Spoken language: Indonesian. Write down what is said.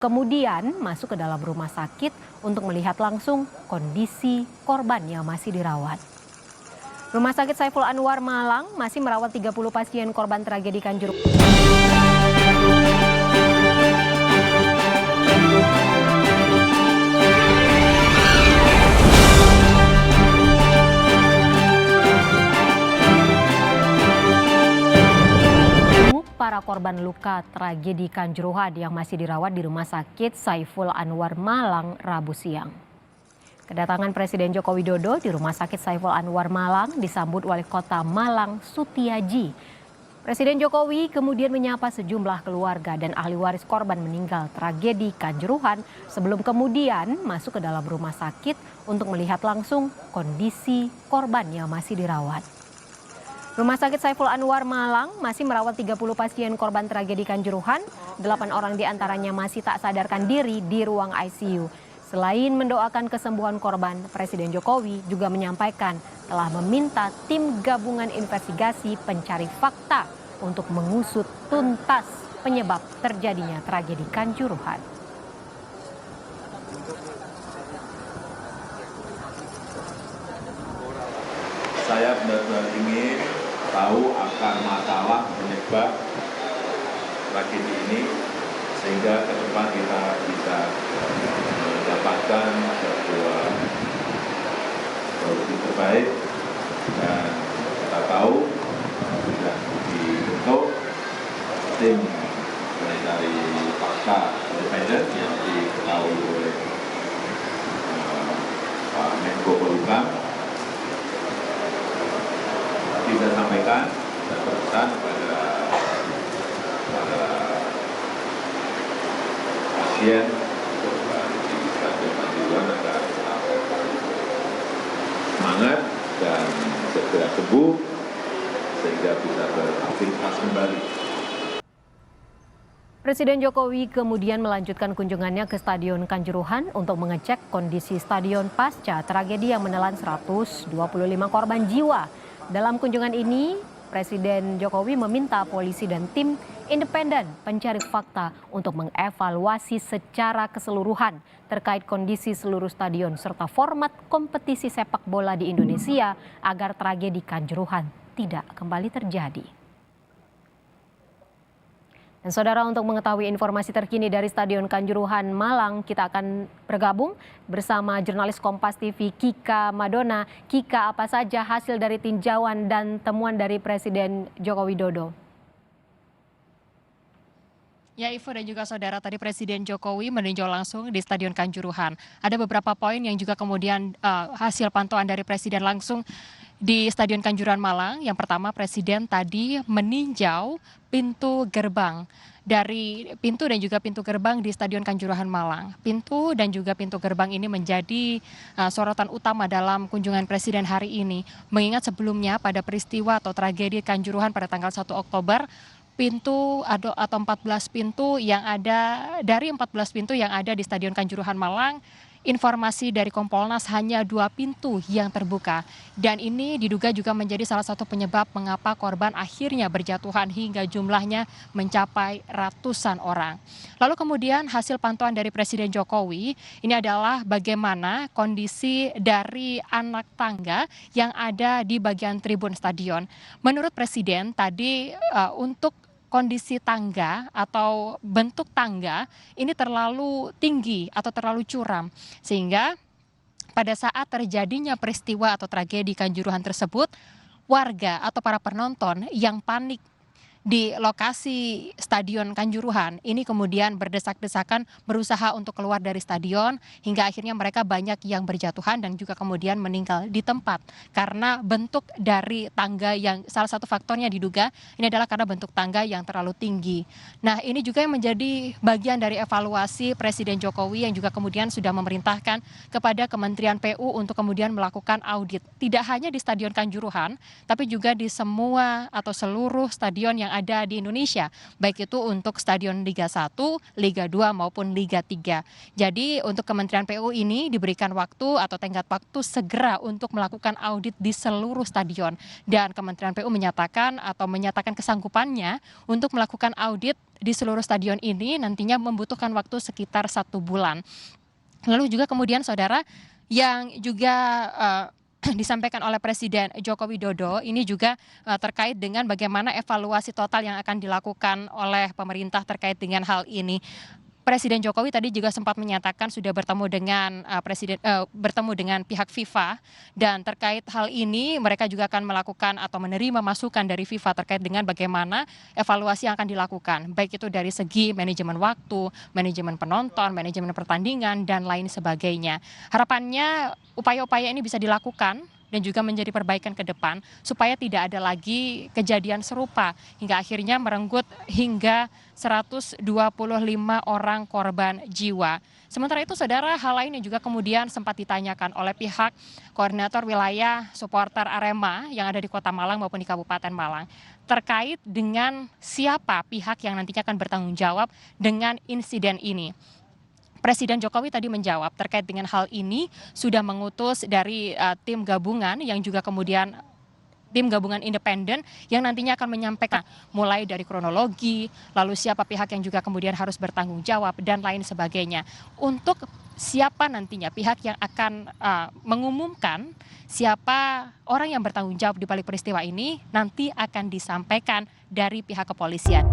Kemudian masuk ke dalam rumah sakit untuk melihat langsung kondisi korban yang masih dirawat. Rumah sakit Saiful Anwar Malang masih merawat 30 pasien korban tragedi Kanjuruhan. Para korban luka tragedi Kanjuruhan yang masih dirawat di Rumah Sakit Saiful Anwar Malang Rabu siang. Kedatangan Presiden Joko Widodo di Rumah Sakit Saiful Anwar Malang disambut Wali Kota Malang Sutiaji. Presiden Jokowi kemudian menyapa sejumlah keluarga dan ahli waris korban meninggal tragedi Kanjuruhan sebelum kemudian masuk ke dalam rumah sakit untuk melihat langsung kondisi korban yang masih dirawat. Rumah Sakit Saiful Anwar Malang masih merawat 30 pasien korban tragedi Kanjuruhan. 8 orang diantaranya masih tak sadarkan diri di ruang ICU. Selain mendoakan kesembuhan korban, Presiden Jokowi juga menyampaikan telah meminta tim gabungan investigasi pencari fakta untuk mengusut tuntas penyebab terjadinya tragedi Kanjuruhan. Saya benar-benar ingin tahu akar masalah penyebab tragedi ini sehingga ke depan kita bisa mendapatkan sebuah solusi terbaik, dan kita tahu sudah dibentuk tim mencari fakta independen yang diketahui oleh Pak Menko Polhukam. Bisa sampaikan dan berpesan kepada pasien korban di Stadion Kanjuruhan agar tetap semangat dan segera sembuh sehingga bisa beraktivitas kembali. Presiden Jokowi kemudian melanjutkan kunjungannya ke Stadion Kanjuruhan untuk mengecek kondisi stadion pasca tragedi yang menelan 125 korban jiwa. Dalam kunjungan ini, Presiden Jokowi meminta polisi dan tim independen pencari fakta untuk mengevaluasi secara keseluruhan terkait kondisi seluruh stadion serta format kompetisi sepak bola di Indonesia agar tragedi Kanjuruhan tidak kembali terjadi. Dan saudara, untuk mengetahui informasi terkini dari Stadion Kanjuruhan Malang, kita akan bergabung bersama jurnalis Kompas TV Kika Madona. Kika, apa saja hasil dari tinjauan dan temuan dari Presiden Joko Widodo? Ya, Ivo dan juga saudara, tadi Presiden Jokowi meninjau langsung di Stadion Kanjuruhan. Ada beberapa poin yang juga kemudian hasil pantauan dari Presiden langsung di Stadion Kanjuruhan Malang. Yang pertama, Presiden tadi meninjau pintu gerbang dari pintu dan juga pintu gerbang di Stadion Kanjuruhan Malang. Pintu dan juga pintu gerbang ini menjadi sorotan utama dalam kunjungan Presiden hari ini. Mengingat sebelumnya pada peristiwa atau tragedi Kanjuruhan pada tanggal 1 Oktober, pintu atau 14 pintu yang ada dari 14 pintu yang ada di Stadion Kanjuruhan Malang, informasi dari Kompolnas hanya 2 pintu yang terbuka. Dan ini diduga juga menjadi salah satu penyebab mengapa korban akhirnya berjatuhan hingga jumlahnya mencapai ratusan orang. Lalu kemudian hasil pantauan dari Presiden Jokowi ini adalah bagaimana kondisi dari anak tangga yang ada di bagian tribun stadion. Menurut Presiden tadi untuk kondisi tangga atau bentuk tangga ini terlalu tinggi atau terlalu curam, sehingga pada saat terjadinya peristiwa atau tragedi Kanjuruhan tersebut, warga atau para penonton yang panik di lokasi Stadion Kanjuruhan ini kemudian berdesak-desakan berusaha untuk keluar dari stadion hingga akhirnya mereka banyak yang berjatuhan dan juga kemudian meninggal di tempat karena bentuk dari tangga yang salah satu faktornya diduga ini adalah karena bentuk tangga yang terlalu tinggi. Nah, ini juga yang menjadi bagian dari evaluasi Presiden Jokowi yang juga kemudian sudah memerintahkan kepada Kementerian PU untuk kemudian melakukan audit tidak hanya di Stadion Kanjuruhan tapi juga di semua atau seluruh stadion yang yang ada di Indonesia, baik itu untuk stadion Liga 1, Liga 2 maupun Liga 3. Jadi untuk Kementerian PU ini diberikan waktu atau tenggat waktu segera untuk melakukan audit di seluruh stadion, dan Kementerian PU menyatakan kesanggupannya untuk melakukan audit di seluruh stadion ini nantinya membutuhkan waktu sekitar 1 bulan. Lalu juga kemudian saudara, yang juga disampaikan oleh Presiden Joko Widodo ini juga terkait dengan bagaimana evaluasi total yang akan dilakukan oleh pemerintah terkait dengan hal ini. Presiden Jokowi tadi juga sempat menyatakan sudah bertemu dengan pihak FIFA, dan terkait hal ini mereka juga akan melakukan atau menerima masukan dari FIFA terkait dengan bagaimana evaluasi yang akan dilakukan, baik itu dari segi manajemen waktu, manajemen penonton, manajemen pertandingan, dan lain sebagainya. Harapannya upaya-upaya ini bisa dilakukan dan juga menjadi perbaikan ke depan supaya tidak ada lagi kejadian serupa hingga akhirnya merenggut hingga 125 orang korban jiwa. Sementara itu saudara, hal lain yang juga kemudian sempat ditanyakan oleh pihak koordinator wilayah supporter Arema yang ada di Kota Malang maupun di Kabupaten Malang terkait dengan siapa pihak yang nantinya akan bertanggung jawab dengan insiden ini. Presiden Jokowi tadi menjawab terkait dengan hal ini sudah mengutus dari tim gabungan yang juga kemudian tim gabungan independen yang nantinya akan menyampaikan mulai dari kronologi, lalu siapa pihak yang juga kemudian harus bertanggung jawab dan lain sebagainya. Untuk siapa nantinya pihak yang akan mengumumkan siapa orang yang bertanggung jawab di balik peristiwa ini nanti akan disampaikan dari pihak kepolisian.